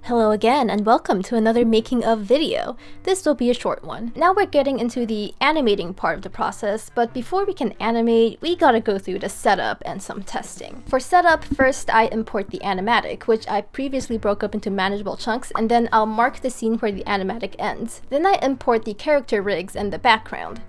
Hello again and welcome to another making of video. This will be a short one. Now we're getting into the animating part of the process, but before we can animate, we gotta go through the setup and some testing. For setup, first I import the animatic, which I previously broke up into manageable chunks, and then I'll mark the scene where the animatic ends. Then I import the character rigs and the background.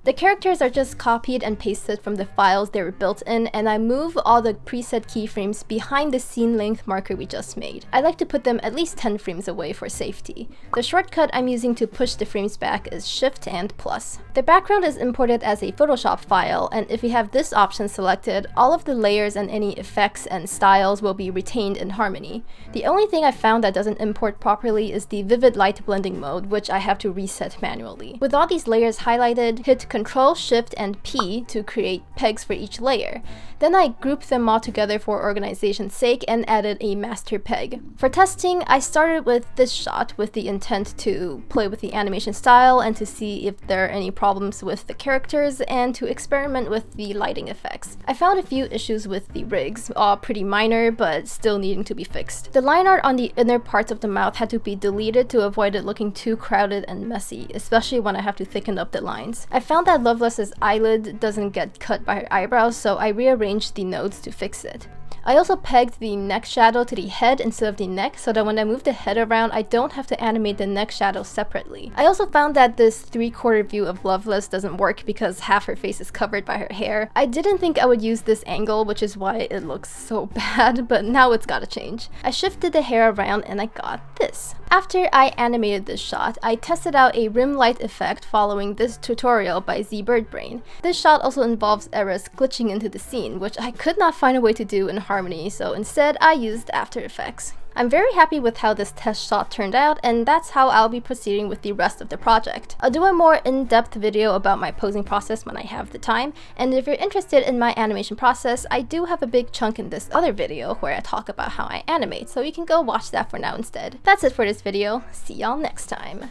The characters are just copied and pasted from the files they were built in, and I move all the preset keyframes behind the scene length marker we just made. I like to put them at least 10 frames away for safety. The shortcut I'm using to push the frames back is Shift and plus. The background is imported as a Photoshop file, and if we have this option selected, all of the layers and any effects and styles will be retained in Harmony. The only thing I found that doesn't import properly is the vivid light blending mode, which I have to reset manually. With all these layers highlighted, hit Ctrl, Shift, and P to create pegs for each layer. Then I grouped them all together for organization's sake and added a master peg. For testing, I started with this shot with the intent to play with the animation style and to see if there are any problems with the characters and to experiment with the lighting effects. I found a few issues with the rigs, all pretty minor but still needing to be fixed. The line art on the inner parts of the mouth had to be deleted to avoid it looking too crowded and messy, especially when I have to thicken up the lines. I found that Loveless's eyelid doesn't get cut by her eyebrows, so I rearranged the nodes to fix it. I also pegged the neck shadow to the head instead of the neck so that when I move the head around, I don't have to animate the neck shadow separately. I also found that this 3/4 view of Loveless doesn't work because half her face is covered by her hair. I didn't think I would use this angle, which is why it looks so bad, but now it's gotta change. I shifted the hair around and I got this. After I animated this shot, I tested out a rim light effect following this tutorial by ZBirdBrain. This shot also involves errors glitching into the scene, which I could not find a way to do in Harmony, so instead I used After Effects. I'm very happy with how this test shot turned out, and that's how I'll be proceeding with the rest of the project. I'll do a more in-depth video about my posing process when I have the time, and if you're interested in my animation process, I do have a big chunk in this other video where I talk about how I animate, so you can go watch that for now instead. That's it for this video. See y'all next time.